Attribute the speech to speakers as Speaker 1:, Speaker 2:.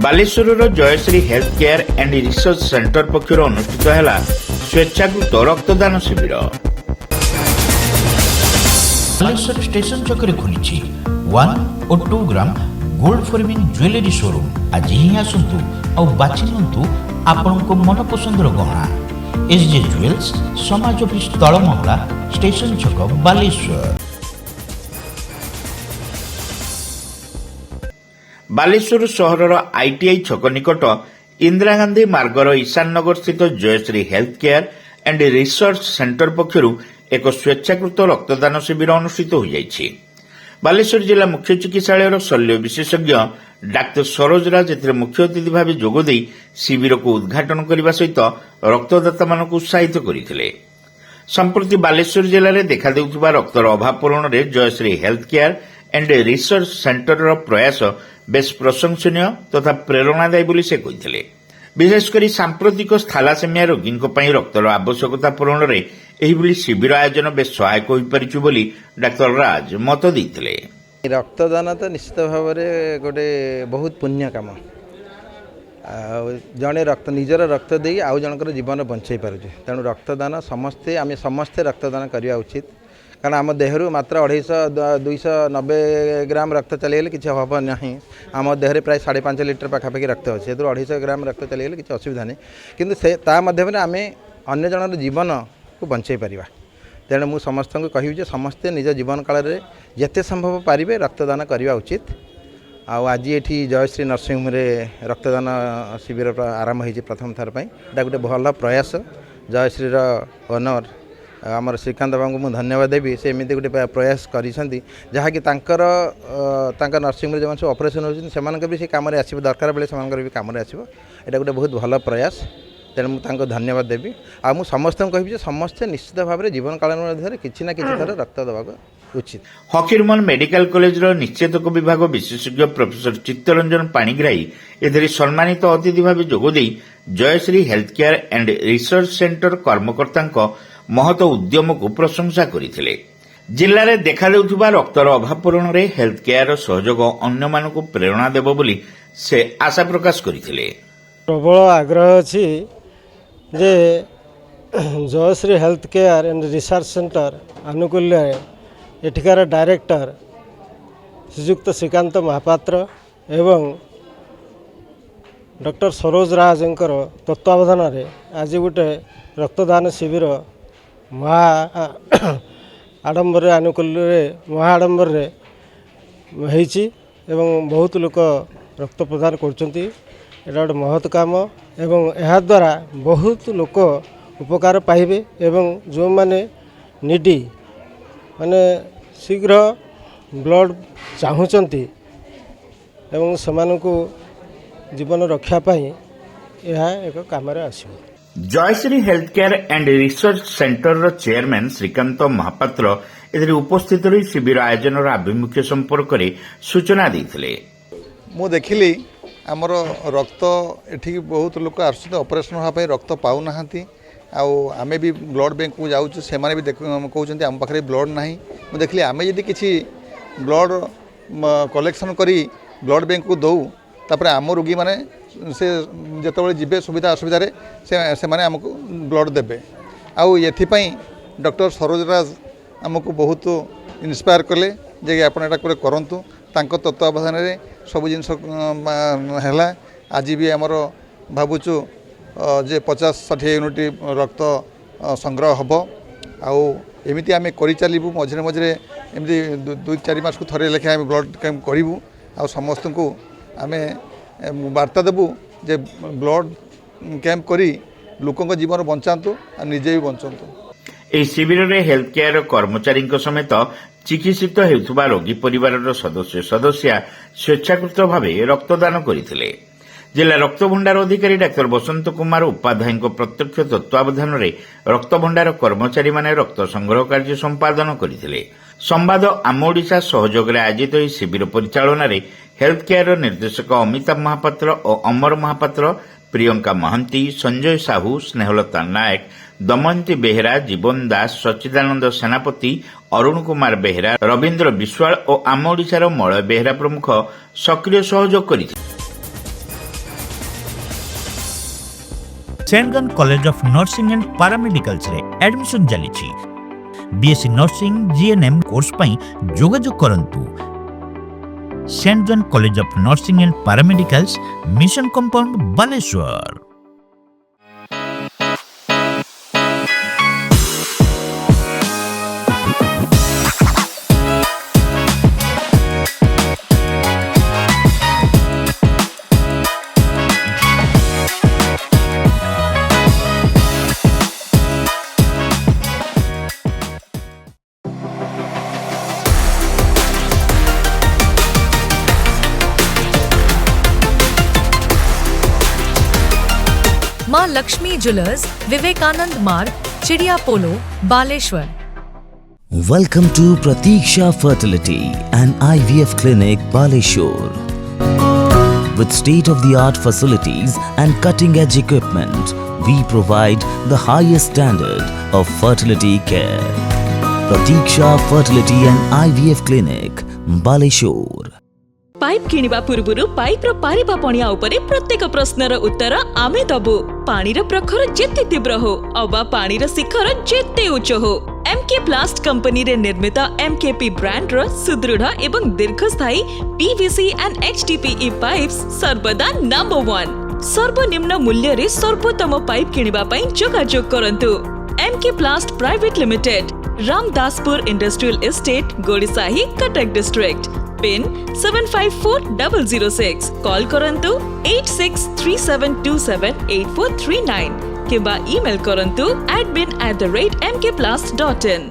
Speaker 1: ବାଲେଶ୍ୱରର Jayashree health care and research centre ପକ୍ଷରୁ ଅନୁଷ୍ଠିତ ହେଲା ସ୍ୱେଚ୍ଛାକୃତ ରକ୍ତଦାନ ଶିବିର। ବାଲେଶ୍ୱର ଷ୍ଟେସନ ଛକରେ ଖୋଲିଛି 1 ଓ 2 gram gold forming jewellery showroom. ଆଜି ହିଁ ଆସନ୍ତୁ ଆଉ ବାଛି ନିଅନ୍ତୁ ଆପଣଙ୍କ ମନପସନ୍ଦର ଗହଣା। SJ ଜୁଏଲ୍ସ, ସମାଜ ଅଫିସ ତଳମହଲା, ଷ୍ଟେସନ ଛକ, ବାଲେଶ୍ୱର। ବାଲେଶ୍ୱର ସହରର ITI ଛକ ନିକଟ ଇନ୍ଦିରା ଗାନ୍ଧୀ ମାର୍ଗର ଈଶାନ ନଗର ସ୍ଥିତ Jayashree health care and research centre ପକ୍ଷରୁ ଏକ ସ୍ୱେଚ୍ଛାକୃତ ରକ୍ତଦାନ ଶିବିର ଅନୁଷ୍ଠିତ ହୋଇଯାଇଛି। ବାଲେଶ୍ୱର ଜିଲ୍ଲା ମୁଖ୍ୟ ଚିକିତ୍ସାଳୟର ଶଲ୍ୟ ବିଶେଷଜ୍ଞ ଡାକ୍ତର ସରୋଜ ରାଜ ଏଥିରେ ମୁଖ୍ୟ ଅତିଥି ଭାବେ ଯୋଗଦେଇ ଶିବିରକୁ ଉଦ୍ଘାଟନ କରିବା ସହିତ ରକ୍ତଦାତାମାନଙ୍କୁ ଉତ୍ସାହିତ କରିଥିଲେ। ସମ୍ପ୍ରତି ବାଲେଶ୍ୱର ଜିଲ୍ଲାରେ ଦେଖାଦେଉଥିବା ରକ୍ତର ଅଭାବ ପୂରଣରେ Jayashree health care and research ସେଣ୍ଟରର ପ୍ରୟାସ ବେଶ୍ ପ୍ରଶଂସନୀୟ ତଥା ପ୍ରେରଣାଦାୟୀ ବୋଲି ସେ କହିଥିଲେ। ବିଶେଷକରି ସାମ୍ପ୍ରତିକ ଥାଲାସେମିଆ ରୋଗୀଙ୍କ ପାଇଁ ରକ୍ତର ଆବଶ୍ୟକତା ପୂରଣରେ ଏହିଭଳି ଶିବିର ଆୟୋଜନ ବେଶ୍ ସହାୟକ ହୋଇପାରିଛି ବୋଲି ଡାକ୍ତର ରାଜ ମତ ଦେଇଥିଲେ।
Speaker 2: ରକ୍ତଦାନ ତ ନିଶ୍ଚିତ ଭାବରେ ଗୋଟେ ବହୁତ ପୁଣ୍ୟ କାମ। ଜଣେ ନିଜର ରକ୍ତ ଦେଇ ଆଉ ଜଣଙ୍କର ଜୀବନ ବଞ୍ଚାଇ ପାରୁଛି। ତେଣୁ ରକ୍ତଦାନ ଆମେ ସମସ୍ତେ ରକ୍ତଦାନ କରିବା ଉଚିତ। କାରଣ ଆମ ଦେହରୁ ମାତ୍ର 290 ଗ୍ରାମ ରକ୍ତ ଚାଲିଗଲେ କିଛି ହେବ ନାହିଁ। ଆମ ଦେହରେ ପ୍ରାୟ 5.5 ଲିଟର ପାଖାପାଖି ରକ୍ତ ଅଛି। ସେଥିରୁ 250 ଗ୍ରାମ ରକ୍ତ ଚାଲିଗଲେ କିଛି ଅସୁବିଧା ନାହିଁ। କିନ୍ତୁ ତା ମାଧ୍ୟମରେ ଆମେ ଅନ୍ୟ ଜଣର ଜୀବନକୁ ବଞ୍ଚାଇ ପାରିବା। ତେଣୁ ମୁଁ ସମସ୍ତଙ୍କୁ କହିବି ଯେ ସମସ୍ତେ ନିଜ ଜୀବନ କାଳରେ ଯେତେ ସମ୍ଭବ ପାରିବେ ରକ୍ତଦାନ କରିବା ଉଚିତ। ଆଉ ଆଜି ଏଠି ଜୟଶ୍ରୀ ନର୍ସିଂହୋମରେ ରକ୍ତଦାନ ଶିବିର ଆରମ୍ଭ ହୋଇଛି ପ୍ରଥମ ଥର ପାଇଁ। ଏଇଟା ଗୋଟେ ଭଲ ପ୍ରୟାସ। ଜୟଶ୍ରୀର ଓନର ଆମର ଶ୍ରୀକାନ୍ତ ବାବୁଙ୍କୁ ମୁଁ ଧନ୍ୟବାଦ ଦେବି। ସେ ଏମିତି ଗୋଟେ ପ୍ରୟାସ କରିଛନ୍ତି ଯାହାକି ତାଙ୍କ ନର୍ସିଂହୋମରେ ଯେଉଁମାନେ ସବୁ ଅପରେସନ୍ ହେଉଛନ୍ତି ସେମାନଙ୍କର ବି ସେ କାମରେ ଆସିବ, ଦରକାର ବେଳେ ସେମାନଙ୍କର ବି କାମରେ ଆସିବ। ଏଇଟା ଗୋଟେ ବହୁତ ଭଲ ପ୍ରୟାସ। ତେଣୁ ମୁଁ ତାଙ୍କୁ ଧନ୍ୟବାଦ ଦେବି। ଆଉ ମୁଁ ସମସ୍ତଙ୍କୁ କହିବି ଯେ ସମସ୍ତେ ନିଶ୍ଚିତ ଭାବରେ ଜୀବନ କାଳ ମଧ୍ୟରେ କିଛି ନା କିଛି ଥର ରକ୍ତ ଦେବାକୁ ଉଚିତ।
Speaker 1: ଫକୀରମୋହନ ମେଡିକାଲ କଲେଜର ନିଶ୍ଚେତକ ବିଭାଗ ବିଶେଷଜ୍ଞ ପ୍ରଫେସର ଚିତ୍ତରଞ୍ଜନ ପାଣିଗ୍ରାହୀ ଏଥିରେ ସମ୍ମାନିତ ଅତିଥି ଭାବେ ଯୋଗଦେଇ Jayashree health care and research centre କର୍ମକର୍ତ୍ତାଙ୍କ ମହତ ଉଦ୍ୟମକୁ ପ୍ରଶଂସା କରିଥିଲେ। ଜିଲ୍ଲାରେ ଦେଖାଦେଉଥିବା ରକ୍ତର ଅଭାବ ପୂରଣରେ ହେଲ୍ଥ କେୟାରର ସହଯୋଗ ଅନ୍ୟମାନଙ୍କୁ ପ୍ରେରଣା ଦେବ ବୋଲି ସେ ଆଶା ପ୍ରକାଶ କରିଥିଲେ।
Speaker 3: ପ୍ରବଳ ଆଗ୍ରହ ଅଛି ଯେ Jayashree health care and research centre ଆନୁକୂଲ୍ୟରେ ଏଠିକାର ଡାଇରେକ୍ଟର ଶ୍ରୀଯୁକ୍ତ ଶ୍ରୀକାନ୍ତ ମହାପାତ୍ର ଏବଂ ଡକ୍ଟର ସରୋଜ ରାଜଙ୍କର ତତ୍ତ୍ୱାବଧାନରେ ଆଜି ଗୋଟେ ରକ୍ତଦାନ ଶିବିର ମହା ଆଡ଼ମ୍ବରରେ ହେଇଛି ଏବଂ ବହୁତ ଲୋକ ରକ୍ତ ପ୍ରଦାନ କରୁଛନ୍ତି। ଏଇଟା ଗୋଟେ ମହତ୍ କାମ ଏବଂ ଏହାଦ୍ୱାରା ବହୁତ ଲୋକ ଉପକାର ପାଇବେ ଏବଂ ଯେଉଁମାନେ ନିଡି ମାନେ ଶୀଘ୍ର ବ୍ଲଡ଼ ଚାହୁଁଛନ୍ତି ଏବଂ ସେମାନଙ୍କୁ ଜୀବନ ରକ୍ଷା ପାଇଁ ଏହା ଏକ କାମରେ ଆସିବ।
Speaker 1: Jayashree health care and research ସେଣ୍ଟରର ଚେୟାରମ୍ୟାନ୍ ଶ୍ରୀକାନ୍ତ ମହାପାତ୍ର ଏଥିରେ ଉପସ୍ଥିତ ରହି ଶିବିର ଆୟୋଜନର ଆଭିମୁଖ୍ୟ ସମ୍ପର୍କରେ ସୂଚନା ଦେଇଥିଲେ।
Speaker 4: ମୁଁ ଦେଖିଲି ଆମର ରକ୍ତ ଏଠିକି ବହୁତ ଲୋକ ଆସୁଛନ୍ତି ଅପରେସନ୍ ହେବା ପାଇଁ, ରକ୍ତ ପାଉନାହାନ୍ତି। ଆଉ ଆମେ ବି ବ୍ଲଡ଼ ବ୍ୟାଙ୍କକୁ ଯାଉଛୁ, ସେମାନେ ବି କହୁଛନ୍ତି ଆମ ପାଖରେ ବ୍ଲଡ଼ ନାହିଁ। ମୁଁ ଦେଖିଲି ଆମେ ଯଦି କିଛି ବ୍ଲଡ଼ କଲେକ୍ସନ୍ କରି ବ୍ଲଡ଼ ବ୍ୟାଙ୍କକୁ ଦେଉ, ତାପରେ ଆମ ରୋଗୀମାନେ ସେ ଯେତେବେଳେ ଯିବେ ସୁବିଧା ଅସୁବିଧାରେ ସେମାନେ ଆମକୁ ବ୍ଲଡ଼ ଦେବେ। ଆଉ ଏଥିପାଇଁ ଡକ୍ଟର ସରୋଜ ରାଜ ଆମକୁ ବହୁତ ଇନ୍ସପାୟାର କଲେ ଯେ ଆପଣ ଏଇଟା ଗୋଟେ କରନ୍ତୁ। ତାଙ୍କ ତତ୍ତ୍ୱାବଧାନରେ ସବୁ ଜିନିଷ ହେଲା। ଆଜି ବି ଆମର ଭାବୁଛୁ ଯେ 50-60 ୟୁନିଟ୍ ରକ୍ତ ସଂଗ୍ରହ ହେବ। ଆଉ ଏମିତି ଆମେ କରିଚାଲିବୁ। ମଝିରେ ମଝିରେ ଏମିତି 2-4 ମାସକୁ ଥରେ ଲେଖାଏଁ ଆମେ ବ୍ଲଡ଼ କ୍ୟାମ୍ପ କରିବୁ। ଆଉ ସମସ୍ତଙ୍କୁ ଆମେ ବାର୍ତ୍ତା ଦେବୁ ଯେ ବ୍ଲଡ଼ କ୍ୟାମ୍ପ କରି ଲୋକଙ୍କ ଜୀବନ ବଞ୍ଚାନ୍ତୁ ଆଉ ନିଜେ ବି ବଞ୍ଚନ୍ତୁ।
Speaker 1: ଏହି ଶିବିରରେ ହେଲ୍ଥ କେୟାର କର୍ମଚାରୀଙ୍କ ସମେତ ଚିକିତ୍ସିତ ହେଉଥିବା ରୋଗୀ ପରିବାରର ସଦସ୍ୟା ସ୍ୱେଚ୍ଛାକୃତ ଭାବେ ରକ୍ତଦାନ କରିଥିଲେ। ଜିଲ୍ଲା ରକ୍ତଭଣ୍ଡାର ଅଧିକାରୀ ଡାକ୍ତର ବସନ୍ତ କୁମାର ଉପାଧ୍ୟାୟଙ୍କ ପ୍ରତ୍ୟକ୍ଷ ତତ୍ତ୍ୱାବଧାନରେ ରକ୍ତଭଣ୍ଡାର କର୍ମଚାରୀମାନେ ରକ୍ତ ସଂଗ୍ରହ କାର୍ଯ୍ୟ ସମ୍ପାଦନ କରିଥିଲେ। ସମ୍ବାଦ ଆମ ଓଡ଼ିଶା ସହଯୋଗରେ ଆୟୋଜିତ ଏହି ଶିବିର ପରିଚାଳନାରେ ହେଲ୍ଥ କେୟାରର ନିର୍ଦ୍ଦେଶକ ଅମିତାଭ ମହାପାତ୍ର ଓ ଅମର ମହାପାତ୍ର, ପ୍ରିୟଙ୍କା ମହାନ୍ତି, ସଞ୍ଜୟ ସାହୁ, ସ୍ନେହଲତା ନାୟକ, ଦମୟନ୍ତୀ ବେହେରା, ଜୀବନ ଦାସ, ସଚ୍ଚିଦାନନ୍ଦ ସେନାପତି, ଅରୁଣ କୁମାର ବେହେରା, ରବୀନ୍ଦ୍ର ବିଶ୍ୱାଳ ଓ ଆମ ଓଡ଼ିଶାର ମଳୟ ବେହେରା ପ୍ରମୁଖ ସକ୍ରିୟ ସହଯୋଗ କରିଥିଲେ। Saint John college of nursing and paramedicals रे एडमिशन चली बीएससी नर्सिंग जीएनएम कोर्स पई जोगाजोग करंतु Saint John college of nursing and paramedicals mission compound Baleswar.
Speaker 5: Maa Laxmi jewellers, Vivekananda Marg, चिड़िया पोलो, Baleswar.
Speaker 6: Welcome to Pratiksha Fertility and IVF Clinic, Baleshwar. With state-of-the-art facilities and cutting-edge equipment, we provide the highest standard of fertility care. Pratiksha Fertility and IVF Clinic, Baleshwar.
Speaker 7: Pipe किनिबा पूर्वरु pipe रो पारिबा पणिया उपरे प्रत्येक प्रश्नर उत्तर आमे दबु। पानीर प्रखर जेते तीव्र हो अबा पानीर शिखर जेते उच्च हो, एमके प्लास्ट कंपनी रे निर्मित एमकेपी ब्रांड रो सुदृढ़ एवं दीर्घस्थायी पीवीसी एंड एचडीपीई पाइप्स सर्वदा नंबर 1। सर्वनिम्न मूल्य रे सर्वोत्तम पाइप किनिबा पई जोगाजोग करंतु। MK Plast private limited, Ramdaspur industrial estate, Godisahi, Cuttack district. Pin 754006। Call करंतु 8637278439 किबा ईमेल करंतु admin@mkplast.in।